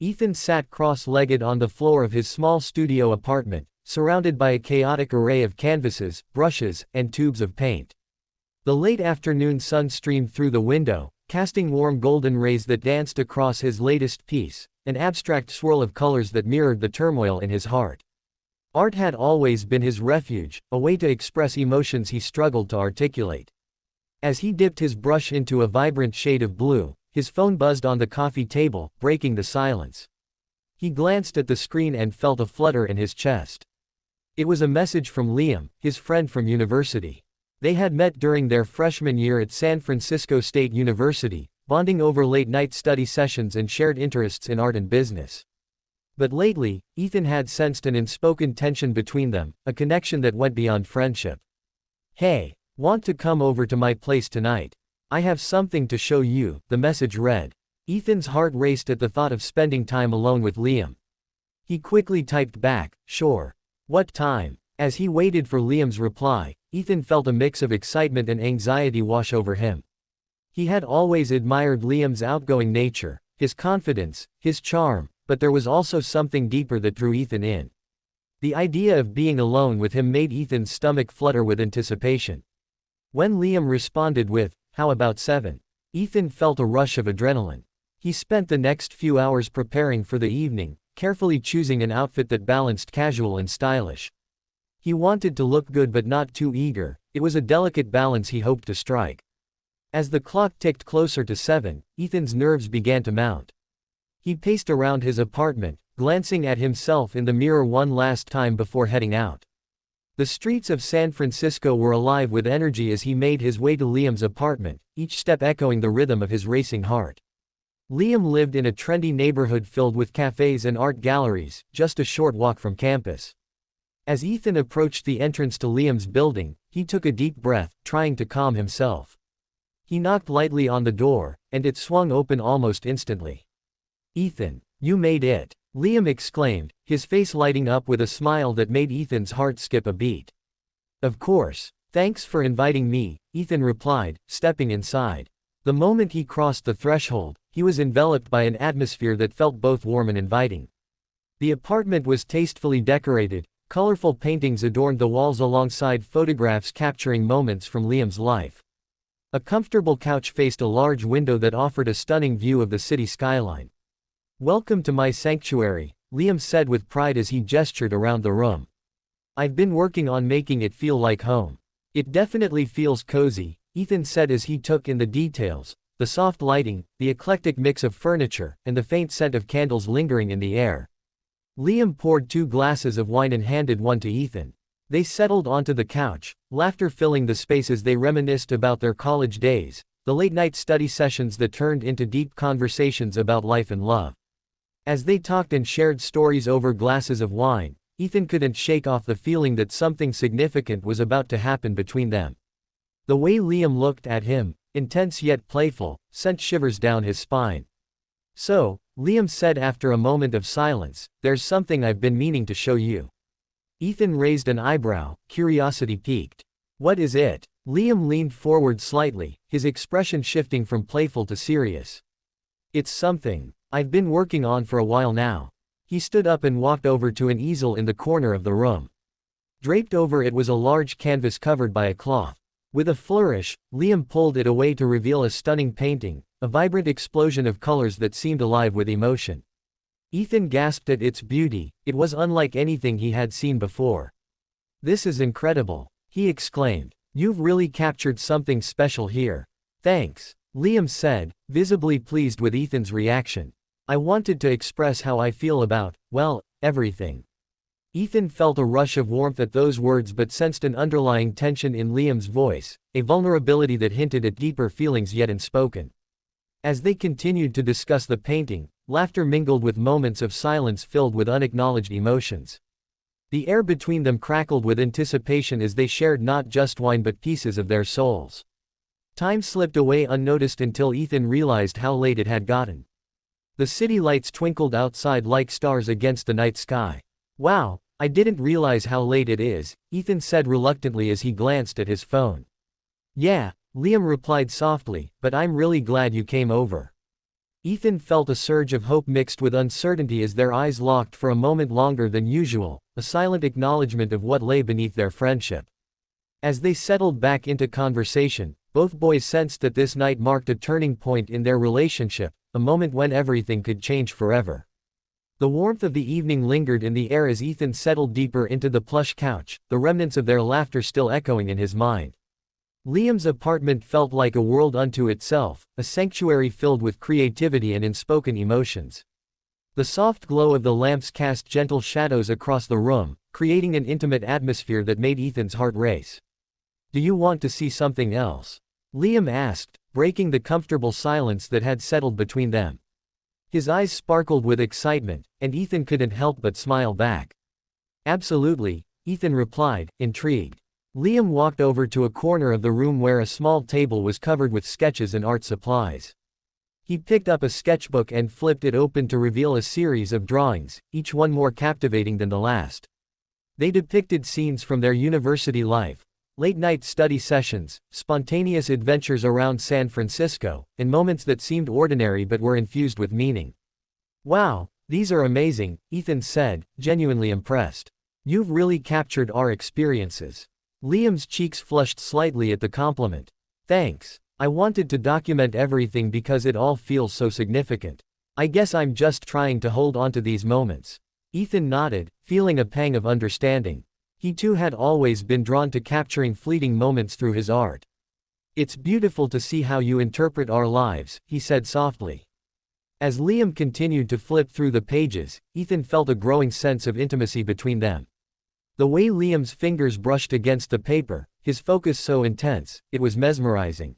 Ethan sat cross-legged on the floor of his small studio apartment, surrounded by a chaotic array of canvases, brushes, and tubes of paint. The late afternoon sun streamed through the window, casting warm golden rays that danced across his latest piece, an abstract swirl of colors that mirrored the turmoil in his heart. Art had always been his refuge, a way to express emotions he struggled to articulate. As he dipped his brush into a vibrant shade of blue, his phone buzzed on the coffee table, breaking the silence. He glanced at the screen and felt a flutter in his chest. It was a message from Liam, his friend from university. They had met during their freshman year at San Francisco State University, bonding over late-night study sessions and shared interests in art and business. But lately, Ethan had sensed an unspoken tension between them, a connection that went beyond friendship. "Hey, want to come over to my place tonight? I have something to show you," the message read. Ethan's heart raced at the thought of spending time alone with Liam. He quickly typed back, "Sure. What time?" As he waited for Liam's reply, Ethan felt a mix of excitement and anxiety wash over him. He had always admired Liam's outgoing nature, his confidence, his charm, but there was also something deeper that drew Ethan in. The idea of being alone with him made Ethan's stomach flutter with anticipation. When Liam responded with, "How about 7?" Ethan felt a rush of adrenaline. He spent the next few hours preparing for the evening, carefully choosing an outfit that balanced casual and stylish. He wanted to look good but not too eager. It was a delicate balance he hoped to strike. As the clock ticked closer to 7, Ethan's nerves began to mount. He paced around his apartment, glancing at himself in the mirror one last time before heading out. The streets of San Francisco were alive with energy as he made his way to Liam's apartment, each step echoing the rhythm of his racing heart. Liam lived in a trendy neighborhood filled with cafes and art galleries, just a short walk from campus. As Ethan approached the entrance to Liam's building, he took a deep breath, trying to calm himself. He knocked lightly on the door, and it swung open almost instantly. "Ethan, you made it!" Liam exclaimed, his face lighting up with a smile that made Ethan's heart skip a beat. "Of course. Thanks for inviting me," Ethan replied, stepping inside. The moment he crossed the threshold, he was enveloped by an atmosphere that felt both warm and inviting. The apartment was tastefully decorated. Colorful paintings adorned the walls alongside photographs capturing moments from Liam's life. A comfortable couch faced a large window that offered a stunning view of the city skyline. "Welcome to my sanctuary," Liam said with pride as he gestured around the room. "I've been working on making it feel like home." "It definitely feels cozy," Ethan said as he took in the details, the soft lighting, the eclectic mix of furniture, and the faint scent of candles lingering in the air. Liam poured 2 glasses of wine and handed one to Ethan. They settled onto the couch, laughter filling the space as they reminisced about their college days, the late-night study sessions that turned into deep conversations about life and love. As they talked and shared stories over glasses of wine, Ethan couldn't shake off the feeling that something significant was about to happen between them. The way Liam looked at him, intense yet playful, sent shivers down his spine. "So," Liam said after a moment of silence, "there's something I've been meaning to show you." Ethan raised an eyebrow, curiosity piqued. "What is it?" Liam leaned forward slightly, his expression shifting from playful to serious. "It's something I've been working on for a while now." He stood up and walked over to an easel in the corner of the room. Draped over it was a large canvas covered by a cloth. With a flourish, Liam pulled it away to reveal a stunning painting, a vibrant explosion of colors that seemed alive with emotion. Ethan gasped at its beauty. It was unlike anything he had seen before. "This is incredible," he exclaimed. "You've really captured something special here." "Thanks," Liam said, visibly pleased with Ethan's reaction. "I wanted to express how I feel about, well, everything." Ethan felt a rush of warmth at those words but sensed an underlying tension in Liam's voice, a vulnerability that hinted at deeper feelings yet unspoken. As they continued to discuss the painting, laughter mingled with moments of silence filled with unacknowledged emotions. The air between them crackled with anticipation as they shared not just wine but pieces of their souls. Time slipped away unnoticed until Ethan realized how late it had gotten. The city lights twinkled outside like stars against the night sky. "Wow, I didn't realize how late it is," Ethan said reluctantly as he glanced at his phone. "Yeah," Liam replied softly, "but I'm really glad you came over." Ethan felt a surge of hope mixed with uncertainty as their eyes locked for a moment longer than usual, a silent acknowledgement of what lay beneath their friendship. As they settled back into conversation, both boys sensed that this night marked a turning point in their relationship, a moment when everything could change forever. The warmth of the evening lingered in the air as Ethan settled deeper into the plush couch, the remnants of their laughter still echoing in his mind. Liam's apartment felt like a world unto itself, a sanctuary filled with creativity and unspoken emotions. The soft glow of the lamps cast gentle shadows across the room, creating an intimate atmosphere that made Ethan's heart race. "Do you want to see something else?" Liam asked, breaking the comfortable silence that had settled between them. His eyes sparkled with excitement, and Ethan couldn't help but smile back. "Absolutely," Ethan replied, intrigued. Liam walked over to a corner of the room where a small table was covered with sketches and art supplies. He picked up a sketchbook and flipped it open to reveal a series of drawings, each one more captivating than the last. They depicted scenes from their university life, late-night study sessions, spontaneous adventures around San Francisco, and moments that seemed ordinary but were infused with meaning. "Wow, these are amazing," Ethan said, genuinely impressed. "You've really captured our experiences." Liam's cheeks flushed slightly at the compliment. "Thanks. I wanted to document everything because it all feels so significant. I guess I'm just trying to hold on to these moments." Ethan nodded, feeling a pang of understanding. He too had always been drawn to capturing fleeting moments through his art. "It's beautiful to see how you interpret our lives," he said softly. As Liam continued to flip through the pages, Ethan felt a growing sense of intimacy between them. The way Liam's fingers brushed against the paper, his focus so intense, it was mesmerizing.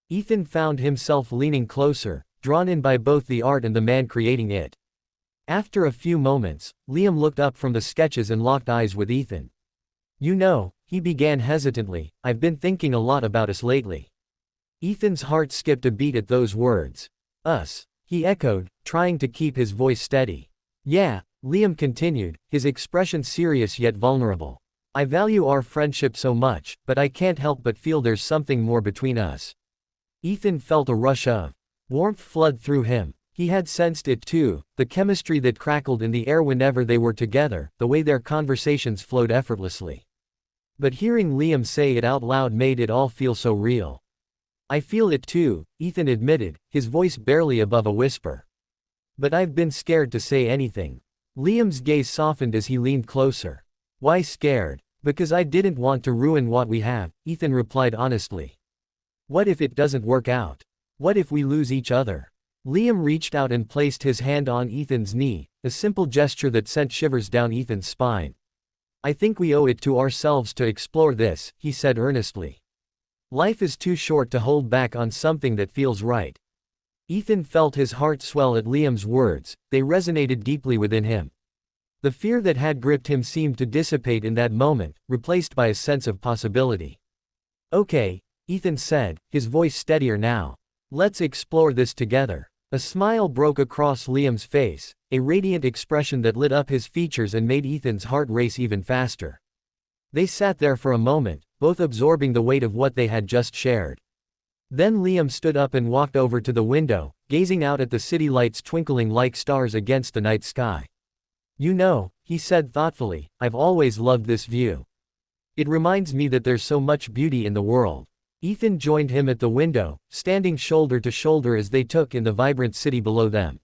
Ethan found himself leaning closer, drawn in by both the art and the man creating it. After a few moments, Liam looked up from the sketches and locked eyes with Ethan. "You know," he began hesitantly, "I've been thinking a lot about us lately." Ethan's heart skipped a beat at those words. "Us," he echoed, trying to keep his voice steady. "Yeah," Liam continued, his expression serious yet vulnerable. "I value our friendship so much, but I can't help but feel there's something more between us." Ethan felt a rush of warmth flood through him. He had sensed it too, the chemistry that crackled in the air whenever they were together, the way their conversations flowed effortlessly. But hearing Liam say it out loud made it all feel so real. "I feel it too," Ethan admitted, his voice barely above a whisper. "But I've been scared to say anything." Liam's gaze softened as he leaned closer. "Why scared?" "Because I didn't want to ruin what we have," Ethan replied honestly. "What if it doesn't work out? What if we lose each other?" Liam reached out and placed his hand on Ethan's knee, a simple gesture that sent shivers down Ethan's spine. "I think we owe it to ourselves to explore this," he said earnestly. "Life is too short to hold back on something that feels right." Ethan felt his heart swell at Liam's words, they resonated deeply within him. The fear that had gripped him seemed to dissipate in that moment, replaced by a sense of possibility. "Okay," Ethan said, his voice steadier now. "Let's explore this together." A smile broke across Liam's face, a radiant expression that lit up his features and made Ethan's heart race even faster. They sat there for a moment, both absorbing the weight of what they had just shared. Then Liam stood up and walked over to the window, gazing out at the city lights twinkling like stars against the night sky. "You know," he said thoughtfully, "I've always loved this view. It reminds me that there's so much beauty in the world." Ethan joined him at the window, standing shoulder to shoulder as they took in the vibrant city below them.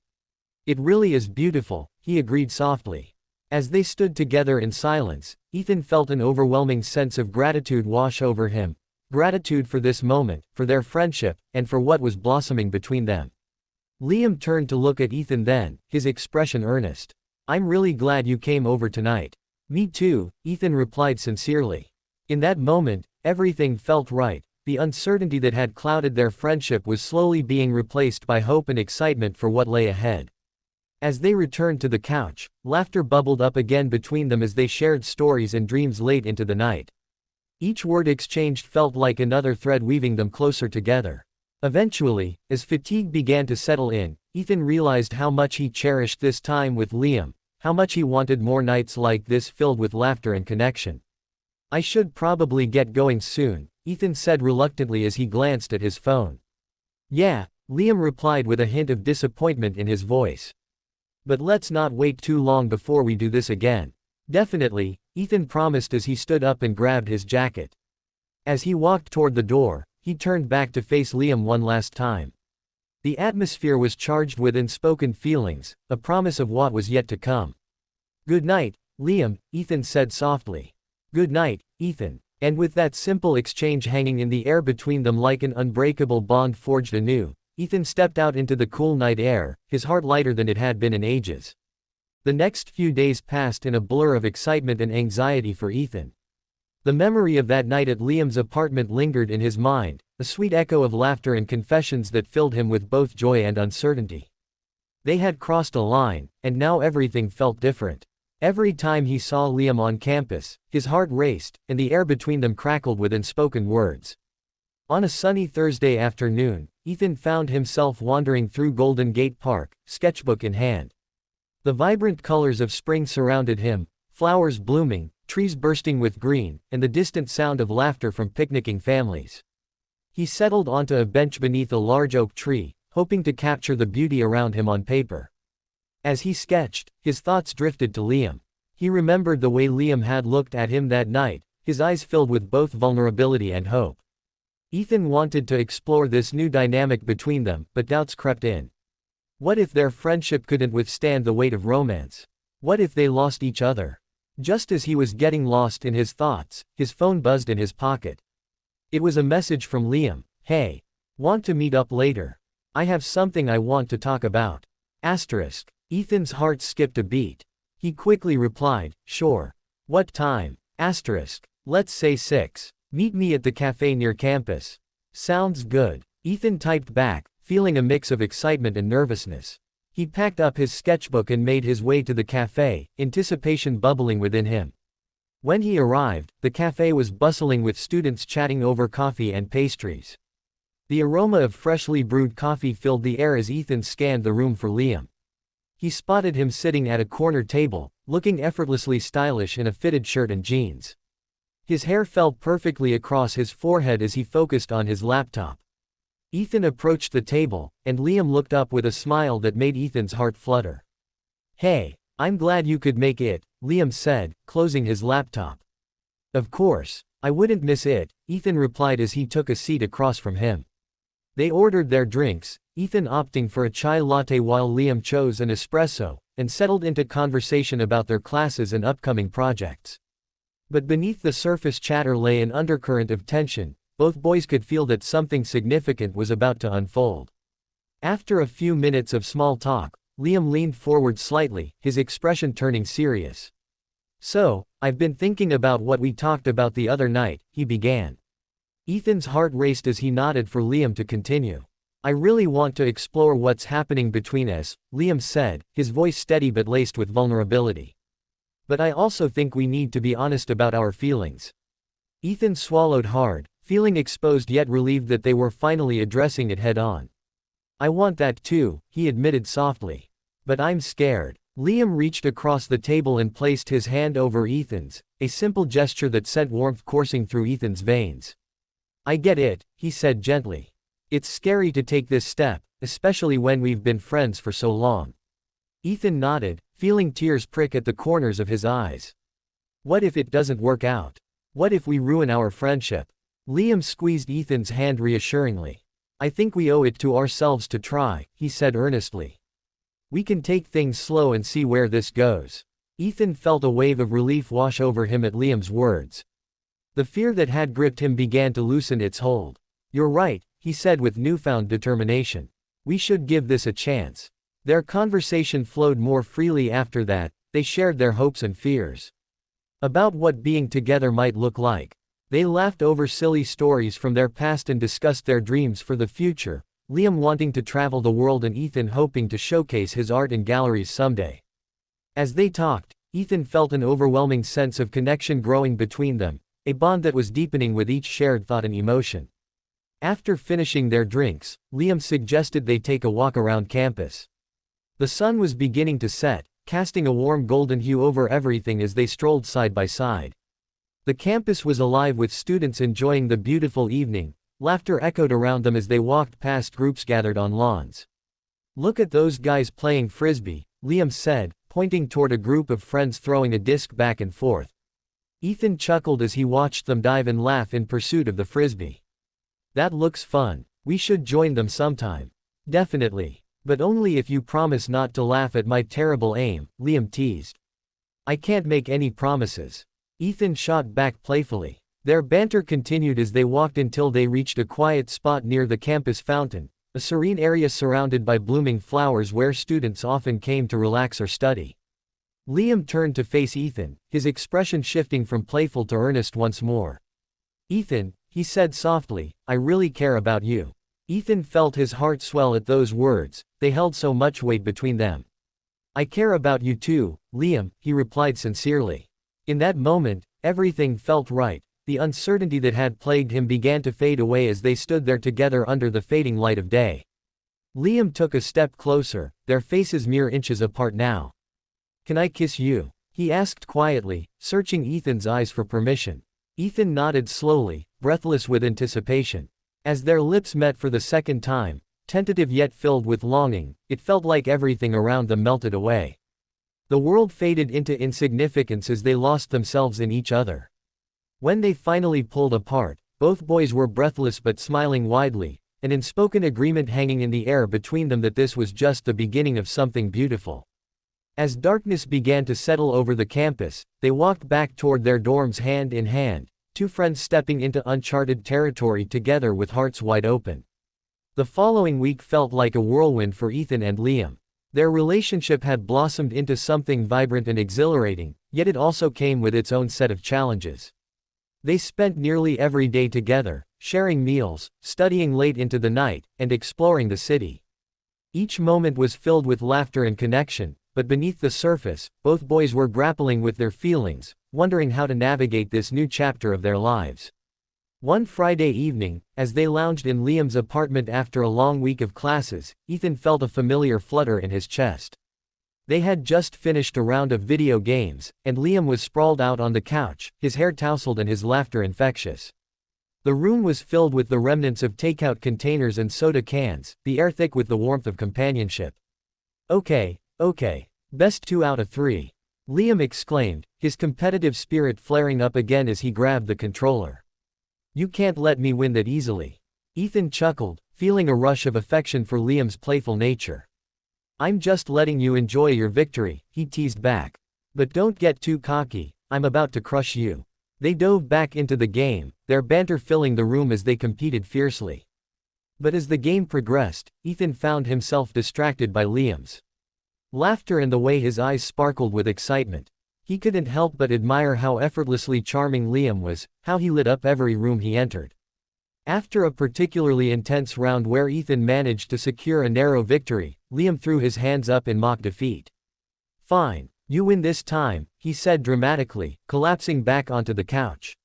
"It really is beautiful," he agreed softly. As they stood together in silence, Ethan felt an overwhelming sense of gratitude wash over him. Gratitude for this moment, for their friendship, and for what was blossoming between them. Liam turned to look at Ethan then, his expression earnest. "I'm really glad you came over tonight." "Me too," Ethan replied sincerely. In that moment, everything felt right. The uncertainty that had clouded their friendship was slowly being replaced by hope and excitement for what lay ahead. As they returned to the couch, laughter bubbled up again between them as they shared stories and dreams late into the night. Each word exchanged felt like another thread weaving them closer together. Eventually, as fatigue began to settle in, Ethan realized how much he cherished this time with Liam, how much he wanted more nights like this filled with laughter and connection. "I should probably get going soon," Ethan said reluctantly as he glanced at his phone. "Yeah," Liam replied with a hint of disappointment in his voice. But let's not wait too long before we do this again. Definitely, Ethan promised as he stood up and grabbed his jacket. As he walked toward the door, he turned back to face Liam one last time. The atmosphere was charged with unspoken feelings, a promise of what was yet to come. "Good night, Liam," Ethan said softly. "Good night, Ethan." And with that simple exchange hanging in the air between them like an unbreakable bond forged anew, Ethan stepped out into the cool night air, his heart lighter than it had been in ages. The next few days passed in a blur of excitement and anxiety for Ethan. The memory of that night at Liam's apartment lingered in his mind, a sweet echo of laughter and confessions that filled him with both joy and uncertainty. They had crossed a line, and now everything felt different. Every time he saw Liam on campus, his heart raced, and the air between them crackled with unspoken words. On a sunny Thursday afternoon, Ethan found himself wandering through Golden Gate Park, sketchbook in hand. The vibrant colors of spring surrounded him, flowers blooming, trees bursting with green, and the distant sound of laughter from picnicking families. He settled onto a bench beneath a large oak tree, hoping to capture the beauty around him on paper. As he sketched, his thoughts drifted to Liam. He remembered the way Liam had looked at him that night, his eyes filled with both vulnerability and hope. Ethan wanted to explore this new dynamic between them, but doubts crept in. What if their friendship couldn't withstand the weight of romance? What if they lost each other? Just as he was getting lost in his thoughts, his phone buzzed in his pocket. It was a message from Liam. "Hey. Want to meet up later? I have something I want to talk about." Asterisk. Ethan's heart skipped a beat. He quickly replied, "Sure. What time?" Asterisk. "Let's say 6. Meet me at the cafe near campus." "Sounds good." Ethan typed back, feeling a mix of excitement and nervousness. He packed up his sketchbook and made his way to the cafe, anticipation bubbling within him. When he arrived, the cafe was bustling with students chatting over coffee and pastries. The aroma of freshly brewed coffee filled the air as Ethan scanned the room for Liam. He spotted him sitting at a corner table, looking effortlessly stylish in a fitted shirt and jeans. His hair fell perfectly across his forehead as he focused on his laptop. Ethan approached the table, and Liam looked up with a smile that made Ethan's heart flutter. "Hey, I'm glad you could make it," Liam said, closing his laptop. "Of course, I wouldn't miss it," Ethan replied as he took a seat across from him. They ordered their drinks, Ethan opting for a chai latte while Liam chose an espresso, and settled into conversation about their classes and upcoming projects. But beneath the surface chatter lay an undercurrent of tension. Both boys could feel that something significant was about to unfold. After a few minutes of small talk, Liam leaned forward slightly, his expression turning serious. "So, I've been thinking about what we talked about the other night," he began. Ethan's heart raced as he nodded for Liam to continue. "I really want to explore what's happening between us," Liam said, his voice steady but laced with vulnerability. "But I also think we need to be honest about our feelings." Ethan swallowed hard, feeling exposed yet relieved that they were finally addressing it head-on. "I want that too," he admitted softly. "But I'm scared." Liam reached across the table and placed his hand over Ethan's, a simple gesture that sent warmth coursing through Ethan's veins. "I get it," he said gently. "It's scary to take this step, especially when we've been friends for so long." Ethan nodded, feeling tears prick at the corners of his eyes. "What if it doesn't work out? What if we ruin our friendship?" Liam squeezed Ethan's hand reassuringly. "I think we owe it to ourselves to try," he said earnestly. "We can take things slow and see where this goes." Ethan felt a wave of relief wash over him at Liam's words. The fear that had gripped him began to loosen its hold. "You're right," he said with newfound determination. "We should give this a chance." Their conversation flowed more freely after that. They shared their hopes and fears about what being together might look like. They laughed over silly stories from their past and discussed their dreams for the future, Liam wanting to travel the world and Ethan hoping to showcase his art in galleries someday. As they talked, Ethan felt an overwhelming sense of connection growing between them, a bond that was deepening with each shared thought and emotion. After finishing their drinks, Liam suggested they take a walk around campus. The sun was beginning to set, casting a warm golden hue over everything as they strolled side by side. The campus was alive with students enjoying the beautiful evening, Laughter echoed around them as they walked past groups gathered on lawns. "Look at those guys playing frisbee," Liam said, pointing toward a group of friends throwing a disc back and forth. Ethan chuckled as he watched them dive and laugh in pursuit of the frisbee. "That looks fun. We should join them sometime." "Definitely. But only if you promise not to laugh at my terrible aim," Liam teased. "I can't make any promises," Ethan shot back playfully. Their banter continued as they walked until they reached a quiet spot near the campus fountain, a serene area surrounded by blooming flowers where students often came to relax or study. Liam turned to face Ethan, his expression shifting from playful to earnest once more. "Ethan," he said softly, "I really care about you." Ethan felt his heart swell at those words, they held so much weight between them. "I care about you too, Liam," he replied sincerely. In that moment, everything felt right. The uncertainty that had plagued him began to fade away as they stood there together under the fading light of day. Liam took a step closer, their faces mere inches apart now. "Can I kiss you?" he asked quietly, searching Ethan's eyes for permission. Ethan nodded slowly, breathless with anticipation. As their lips met for the second time, tentative yet filled with longing, it felt like everything around them melted away. The world faded into insignificance as they lost themselves in each other. When they finally pulled apart, both boys were breathless but smiling widely, an unspoken agreement hanging in the air between them that this was just the beginning of something beautiful. As darkness began to settle over the campus, they walked back toward their dorms hand in hand, two friends stepping into uncharted territory together with hearts wide open. The following week felt like a whirlwind for Ethan and Liam. Their relationship had blossomed into something vibrant and exhilarating, yet it also came with its own set of challenges. They spent nearly every day together, sharing meals, studying late into the night, and exploring the city. Each moment was filled with laughter and connection, but beneath the surface, both boys were grappling with their feelings, wondering how to navigate this new chapter of their lives. One Friday evening, as they lounged in Liam's apartment after a long week of classes, Ethan felt a familiar flutter in his chest. They had just finished a round of video games, and Liam was sprawled out on the couch, his hair tousled and his laughter infectious. The room was filled with the remnants of takeout containers and soda cans, the air thick with the warmth of companionship. Okay, best 2 out of 3. Liam exclaimed, his competitive spirit flaring up again as he grabbed the controller. "You can't let me win that easily." Ethan chuckled, feeling a rush of affection for Liam's playful nature. "I'm just letting you enjoy your victory," he teased back. "But don't get too cocky, I'm about to crush you." They dove back into the game, their banter filling the room as they competed fiercely. But as the game progressed, Ethan found himself distracted by Liam's laughter and the way his eyes sparkled with excitement. He couldn't help but admire how effortlessly charming Liam was, how he lit up every room he entered. After a particularly intense round where Ethan managed to secure a narrow victory, Liam threw his hands up in mock defeat. "Fine, you win this time," he said dramatically, collapsing back onto the couch.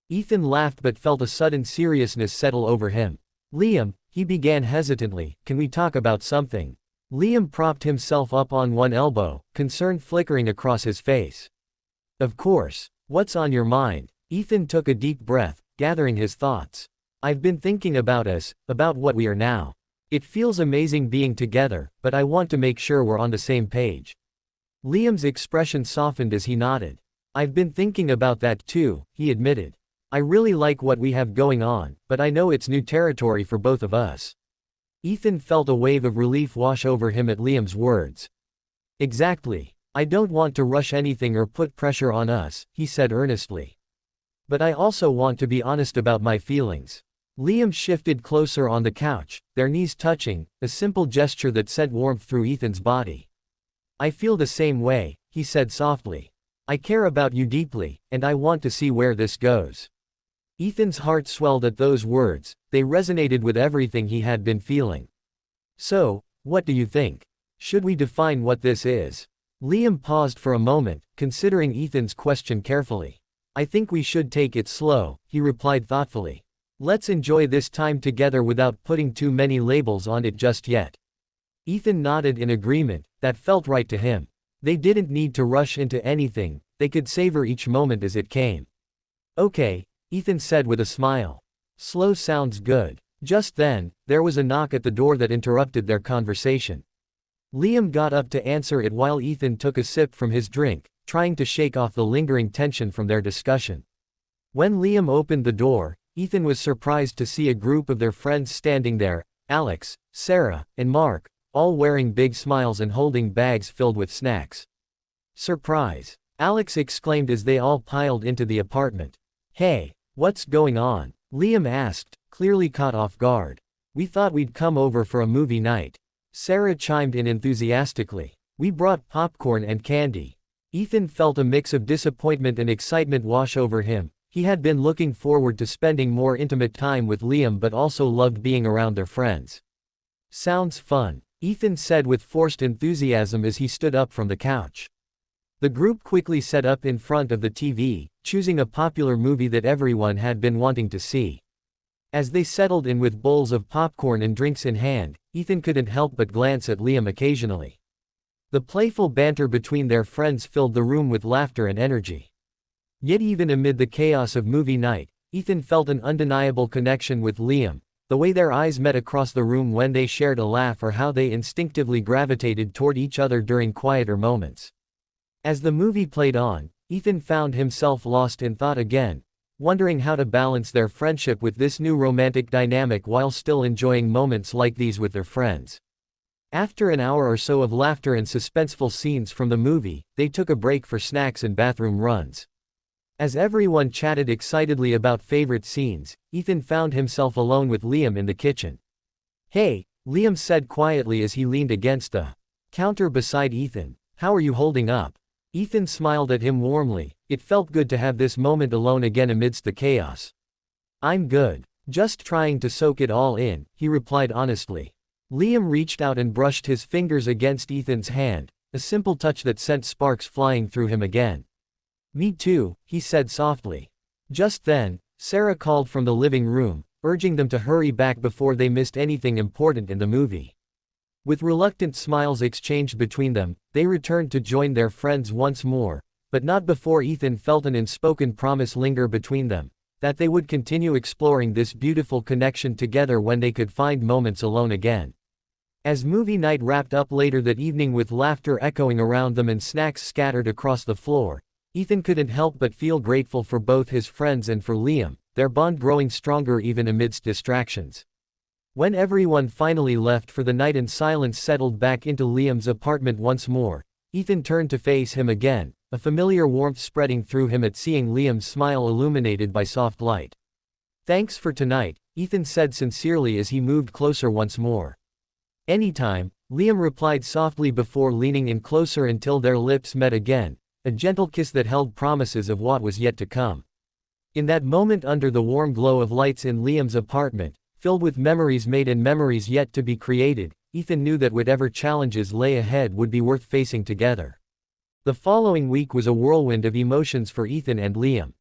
Ethan laughed but felt a sudden seriousness settle over him. "Liam," he began hesitantly, "can we talk about something?" Liam propped himself up on one elbow, concern flickering across his face. "Of course. What's on your mind?" Ethan took a deep breath, gathering his thoughts. "I've been thinking about us, about what we are now. It feels amazing being together, but I want to make sure we're on the same page." Liam's expression softened as he nodded. "I've been thinking about that too," he admitted. "I really like what we have going on, but I know it's new territory for both of us." Ethan felt a wave of relief wash over him at Liam's words. "Exactly. I don't want to rush anything or put pressure on us," he said earnestly. "But I also want to be honest about my feelings." Liam shifted closer on the couch, their knees touching, a simple gesture that sent warmth through Ethan's body. "I feel the same way," he said softly. "I care about you deeply, and I want to see where this goes." Ethan's heart swelled at those words, they resonated with everything he had been feeling. "So, what do you think? Should we define what this is?" Liam paused for a moment, considering Ethan's question carefully. "I think we should take it slow," he replied thoughtfully. "Let's enjoy this time together without putting too many labels on it just yet." Ethan nodded in agreement, that felt right to him. They didn't need to rush into anything, they could savor each moment as it came. "Okay," Ethan said with a smile. Slow sounds good. Just then, there was a knock at the door that interrupted their conversation. Liam got up to answer it while Ethan took a sip from his drink, trying to shake off the lingering tension from their discussion. When Liam opened the door, Ethan was surprised to see a group of their friends standing there, Alex, Sarah, and Mark, all wearing big smiles and holding bags filled with snacks. Surprise! Alex exclaimed as they all piled into the apartment. Hey, what's going on? Liam asked, clearly caught off guard. We thought we'd come over for a movie night. Sarah chimed in enthusiastically. We brought popcorn and candy. Ethan felt a mix of disappointment and excitement wash over him. He had been looking forward to spending more intimate time with Liam but also loved being around their friends. Sounds fun, Ethan said with forced enthusiasm as he stood up from the couch. The group quickly set up in front of the TV, choosing a popular movie that everyone had been wanting to see. As they settled in with bowls of popcorn and drinks in hand, Ethan couldn't help but glance at Liam occasionally. The playful banter between their friends filled the room with laughter and energy. Yet even amid the chaos of movie night, Ethan felt an undeniable connection with Liam, the way their eyes met across the room when they shared a laugh or how they instinctively gravitated toward each other during quieter moments. As the movie played on, Ethan found himself lost in thought again, wondering how to balance their friendship with this new romantic dynamic while still enjoying moments like these with their friends. After an hour or so of laughter and suspenseful scenes from the movie, they took a break for snacks and bathroom runs. As everyone chatted excitedly about favorite scenes, Ethan found himself alone with Liam in the kitchen. Hey, Liam said quietly as he leaned against the counter beside Ethan. How are you holding up? Ethan smiled at him warmly. It felt good to have this moment alone again amidst the chaos. I'm good. Just trying to soak it all in, he replied honestly. Liam reached out and brushed his fingers against Ethan's hand, a simple touch that sent sparks flying through him again. Me too, he said softly. Just then, Sarah called from the living room, urging them to hurry back before they missed anything important in the movie. With reluctant smiles exchanged between them, they returned to join their friends once more, but not before Ethan felt an unspoken promise linger between them, that they would continue exploring this beautiful connection together when they could find moments alone again. As movie night wrapped up later that evening with laughter echoing around them and snacks scattered across the floor, Ethan couldn't help but feel grateful for both his friends and for Liam, their bond growing stronger even amidst distractions. When everyone finally left for the night and silence settled back into Liam's apartment once more, Ethan turned to face him again, a familiar warmth spreading through him at seeing Liam's smile illuminated by soft light. Thanks for tonight, Ethan said sincerely as he moved closer once more. Anytime, Liam replied softly before leaning in closer until their lips met again, a gentle kiss that held promises of what was yet to come. In that moment under the warm glow of lights in Liam's apartment, filled with memories made and memories yet to be created, Ethan knew that whatever challenges lay ahead would be worth facing together. The following week was a whirlwind of emotions for Ethan and Liam.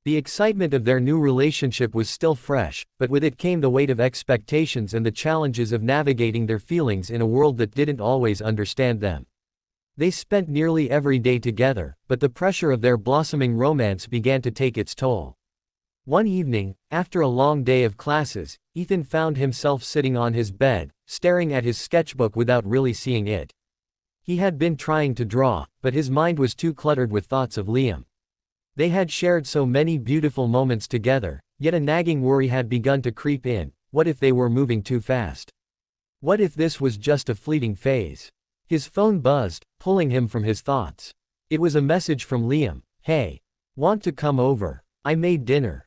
The excitement of their new relationship was still fresh, but with it came the weight of expectations and the challenges of navigating their feelings in a world that didn't always understand them. They spent nearly every day together, but the pressure of their blossoming romance began to take its toll. One evening, after a long day of classes, Ethan found himself sitting on his bed, staring at his sketchbook without really seeing it. He had been trying to draw, but his mind was too cluttered with thoughts of Liam. They had shared so many beautiful moments together, yet a nagging worry had begun to creep in. What if they were moving too fast? What if this was just a fleeting phase? His phone buzzed, pulling him from his thoughts. It was a message from Liam. Hey, want to come over? I made dinner.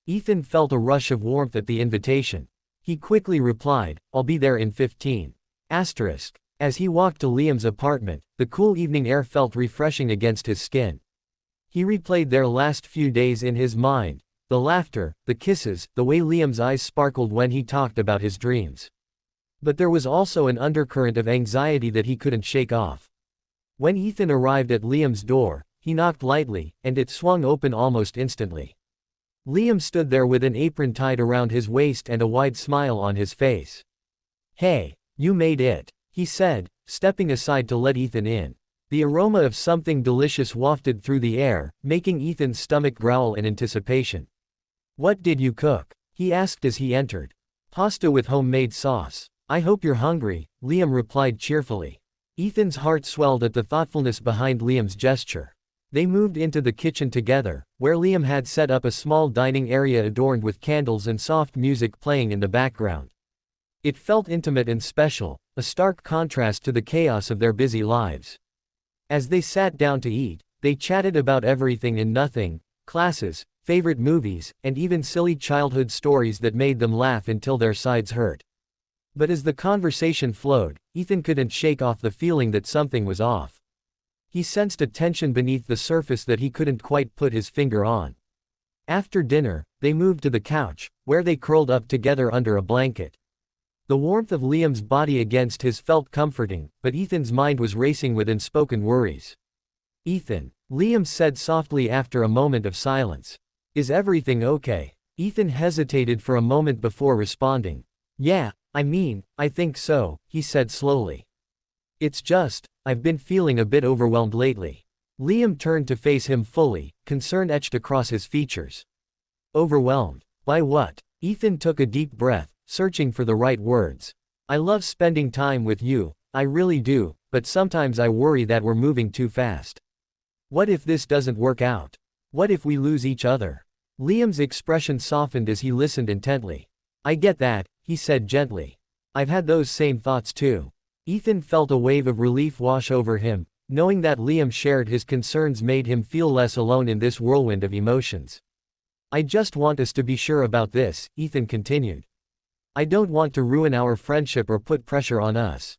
Ethan felt a rush of warmth at the invitation. He quickly replied, I'll be there in 15. As he walked to Liam's apartment, the cool evening air felt refreshing against his skin. He replayed their last few days in his mind, the laughter, the kisses, the way Liam's eyes sparkled when he talked about his dreams. But there was also an undercurrent of anxiety that he couldn't shake off. When Ethan arrived at Liam's door, he knocked lightly, and it swung open almost instantly. Liam stood there with an apron tied around his waist and a wide smile on his face. Hey, you made it, he said, stepping aside to let Ethan in. The aroma of something delicious wafted through the air, making Ethan's stomach growl in anticipation. "What did you cook?" he asked as he entered. "Pasta with homemade sauce. I hope you're hungry," Liam replied cheerfully. Ethan's heart swelled at the thoughtfulness behind Liam's gesture. They moved into the kitchen together, where Liam had set up a small dining area adorned with candles and soft music playing in the background. It felt intimate and special, a stark contrast to the chaos of their busy lives. As they sat down to eat, they chatted about everything and nothing: classes, favorite movies, and even silly childhood stories that made them laugh until their sides hurt. But as the conversation flowed, Ethan couldn't shake off the feeling that something was off. He sensed a tension beneath the surface that he couldn't quite put his finger on. After dinner, they moved to the couch, where they curled up together under a blanket. The warmth of Liam's body against his felt comforting, but Ethan's mind was racing with unspoken worries. "Ethan," Liam said softly after a moment of silence. "Is everything okay?" Ethan hesitated for a moment before responding. "Yeah, I think so," he said slowly. "It's just, I've been feeling a bit overwhelmed lately." Liam turned to face him fully, concern etched across his features. "Overwhelmed? By what?" Ethan took a deep breath, searching for the right words. "I love spending time with you, I really do, but sometimes I worry that we're moving too fast. What if this doesn't work out? What if we lose each other?" Liam's expression softened as he listened intently. "I get that," he said gently. "I've had those same thoughts too." Ethan felt a wave of relief wash over him, knowing that Liam shared his concerns made him feel less alone in this whirlwind of emotions. "I just want us to be sure about this," Ethan continued. "I don't want to ruin our friendship or put pressure on us."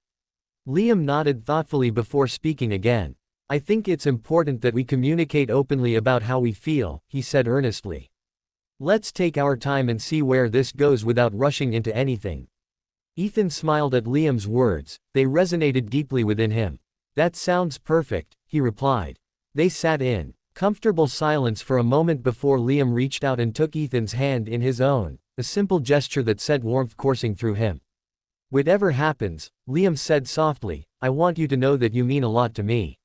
Liam nodded thoughtfully before speaking again. "I think it's important that we communicate openly about how we feel," he said earnestly. "Let's take our time and see where this goes without rushing into anything." Ethan smiled at Liam's words, they resonated deeply within him. "That sounds perfect," he replied. They sat in comfortable silence for a moment before Liam reached out and took Ethan's hand in his own, a simple gesture that sent warmth coursing through him. "Whatever happens," Liam said softly, "I want you to know that you mean a lot to me."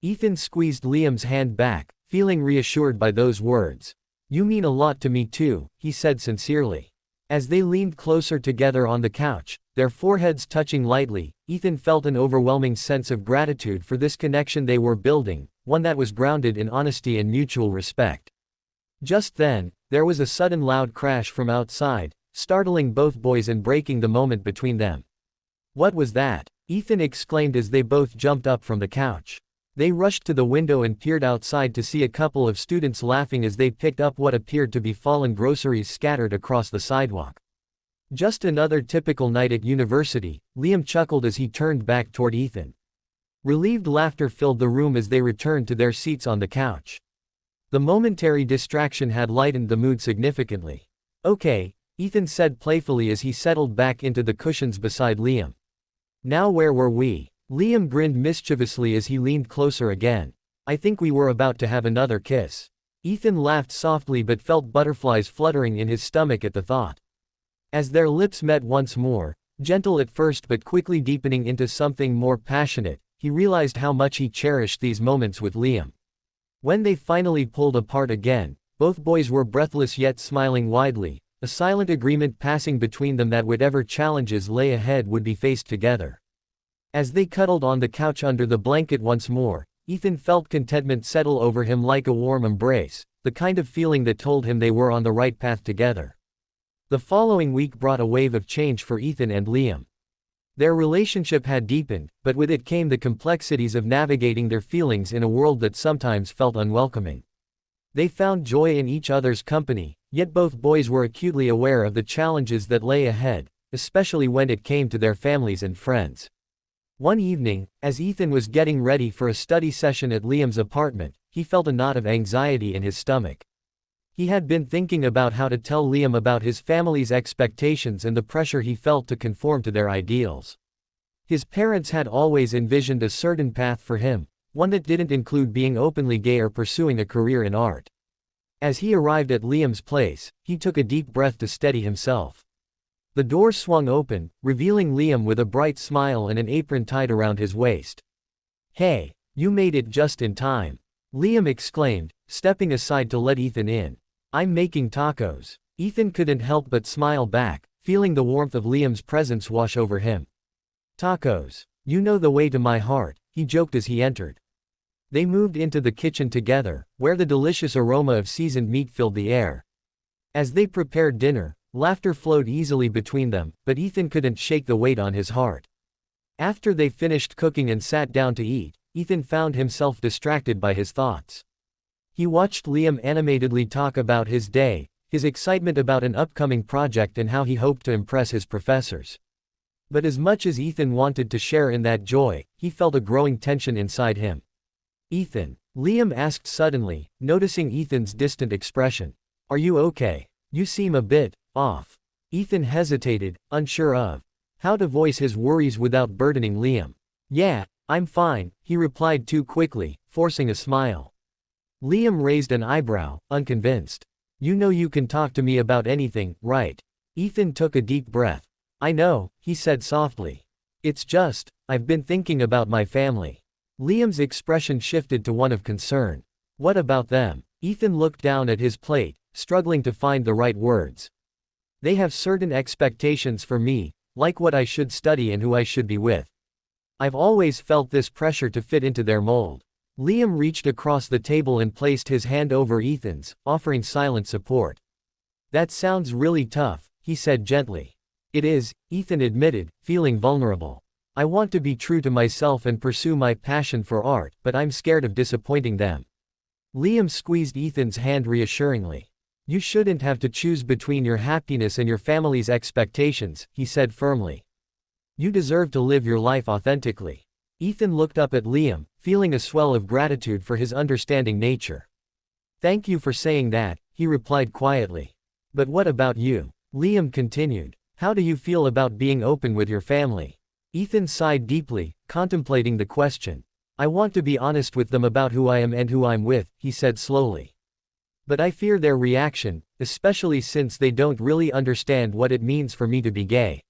Ethan squeezed Liam's hand back, feeling reassured by those words. "You mean a lot to me too," he said sincerely. As they leaned closer together on the couch, their foreheads touching lightly, Ethan felt an overwhelming sense of gratitude for this connection they were building, one that was grounded in honesty and mutual respect. Just then, there was a sudden loud crash from outside, startling both boys and breaking the moment between them. "What was that?" Ethan exclaimed as they both jumped up from the couch. They rushed to the window and peered outside to see a couple of students laughing as they picked up what appeared to be fallen groceries scattered across the sidewalk. "Just another typical night at university," Liam chuckled as he turned back toward Ethan. Relieved laughter filled the room as they returned to their seats on the couch. The momentary distraction had lightened the mood significantly. "Okay," Ethan said playfully as he settled back into the cushions beside Liam. "Now where were we?" Liam grinned mischievously as he leaned closer again. "I think we were about to have another kiss." Ethan laughed softly but felt butterflies fluttering in his stomach at the thought. As their lips met once more, gentle at first but quickly deepening into something more passionate, he realized how much he cherished these moments with Liam. When they finally pulled apart again, both boys were breathless yet smiling widely, a silent agreement passing between them that whatever challenges lay ahead would be faced together. As they cuddled on the couch under the blanket once more, Ethan felt contentment settle over him like a warm embrace, the kind of feeling that told him they were on the right path together. The following week brought a wave of change for Ethan and Liam. Their relationship had deepened, but with it came the complexities of navigating their feelings in a world that sometimes felt unwelcoming. They found joy in each other's company, yet both boys were acutely aware of the challenges that lay ahead, especially when it came to their families and friends. One evening, as Ethan was getting ready for a study session at Liam's apartment, he felt a knot of anxiety in his stomach. He had been thinking about how to tell Liam about his family's expectations and the pressure he felt to conform to their ideals. His parents had always envisioned a certain path for him, one that didn't include being openly gay or pursuing a career in art. As he arrived at Liam's place, he took a deep breath to steady himself. The door swung open, revealing Liam with a bright smile and an apron tied around his waist. "Hey, you made it just in time," Liam exclaimed, stepping aside to let Ethan in. I'm making tacos. Ethan couldn't help but smile back, feeling the warmth of Liam's presence wash over him. Tacos. You know the way to my heart, he joked as he entered. They moved into the kitchen together, where the delicious aroma of seasoned meat filled the air. As they prepared dinner, laughter flowed easily between them, but Ethan couldn't shake the weight on his heart. After they finished cooking and sat down to eat, Ethan found himself distracted by his thoughts. He watched Liam animatedly talk about his day, his excitement about an upcoming project and how he hoped to impress his professors. But as much as Ethan wanted to share in that joy, he felt a growing tension inside him. Ethan, Liam asked suddenly, noticing Ethan's distant expression. Are you okay? You seem a bit off. Ethan hesitated, unsure of how to voice his worries without burdening Liam. Yeah, I'm fine, he replied too quickly, forcing a smile. Liam raised an eyebrow, unconvinced. You know you can talk to me about anything, right? Ethan took a deep breath. I know, he said softly. It's just, I've been thinking about my family. Liam's expression shifted to one of concern. What about them? Ethan looked down at his plate, struggling to find the right words. They have certain expectations for me, like what I should study and who I should be with. I've always felt this pressure to fit into their mold. Liam reached across the table and placed his hand over Ethan's, offering silent support. That sounds really tough, he said gently. It is, Ethan admitted, feeling vulnerable. I want to be true to myself and pursue my passion for art, but I'm scared of disappointing them. Liam squeezed Ethan's hand reassuringly. You shouldn't have to choose between your happiness and your family's expectations, he said firmly. You deserve to live your life authentically. Ethan looked up at Liam, feeling a swell of gratitude for his understanding nature. Thank you for saying that, he replied quietly. But what about you? Liam continued. How do you feel about being open with your family? Ethan sighed deeply, contemplating the question. I want to be honest with them about who I am and who I'm with, he said slowly. But I fear their reaction, especially since they don't really understand what it means for me to be gay.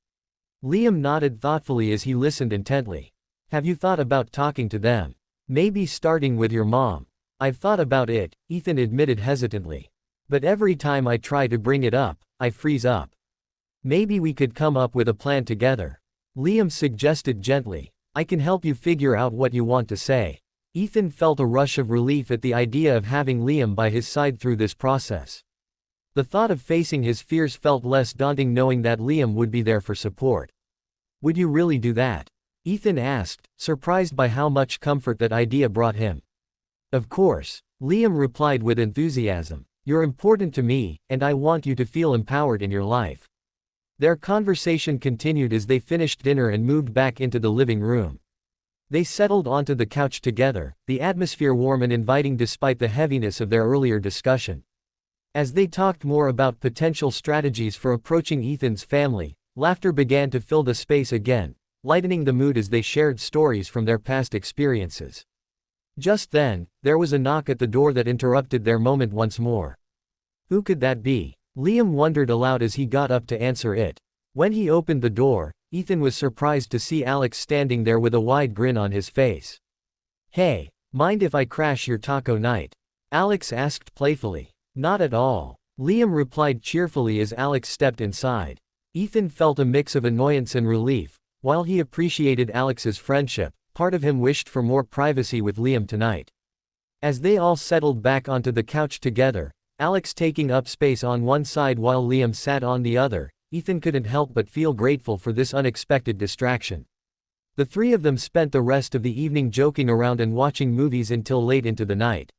Liam nodded thoughtfully as he listened intently. Have you thought about talking to them? Maybe starting with your mom. I've thought about it, Ethan admitted hesitantly. But every time I try to bring it up, I freeze up. Maybe we could come up with a plan together. Liam suggested gently. I can help you figure out what you want to say. Ethan felt a rush of relief at the idea of having Liam by his side through this process. The thought of facing his fears felt less daunting knowing that Liam would be there for support. Would you really do that? Ethan asked, surprised by how much comfort that idea brought him. Of course, Liam replied with enthusiasm. You're important to me, and I want you to feel empowered in your life. Their conversation continued as they finished dinner and moved back into the living room. They settled onto the couch together, the atmosphere warm and inviting despite the heaviness of their earlier discussion. As they talked more about potential strategies for approaching Ethan's family, laughter began to fill the space again, lightening the mood as they shared stories from their past experiences. Just then, there was a knock at the door that interrupted their moment once more. Who could that be? Liam wondered aloud as he got up to answer it. When he opened the door, Ethan was surprised to see Alex standing there with a wide grin on his face. Hey, mind if I crash your taco night? Alex asked playfully. Not at all. Liam replied cheerfully as Alex stepped inside. Ethan felt a mix of annoyance and relief. While he appreciated Alex's friendship, part of him wished for more privacy with Liam tonight. As they all settled back onto the couch together, Alex taking up space on one side while Liam sat on the other, Ethan couldn't help but feel grateful for this unexpected distraction. The three of them spent the rest of the evening joking around and watching movies until late into the night.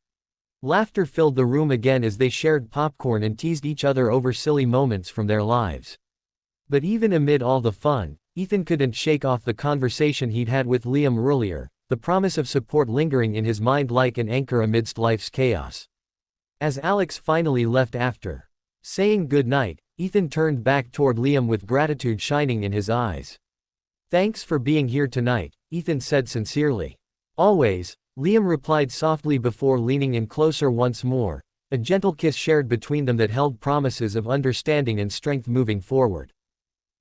Laughter filled the room again as they shared popcorn and teased each other over silly moments from their lives. But even amid all the fun, Ethan couldn't shake off the conversation he'd had with Liam earlier, the promise of support lingering in his mind like an anchor amidst life's chaos. As Alex finally left after saying goodnight, Ethan turned back toward Liam with gratitude shining in his eyes. Thanks for being here tonight, Ethan said sincerely. Always, Liam replied softly before leaning in closer once more, a gentle kiss shared between them that held promises of understanding and strength moving forward.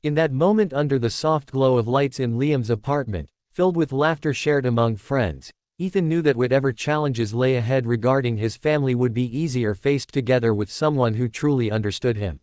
In that moment under the soft glow of lights in Liam's apartment, filled with laughter shared among friends, Ethan knew that whatever challenges lay ahead regarding his family would be easier faced together with someone who truly understood him.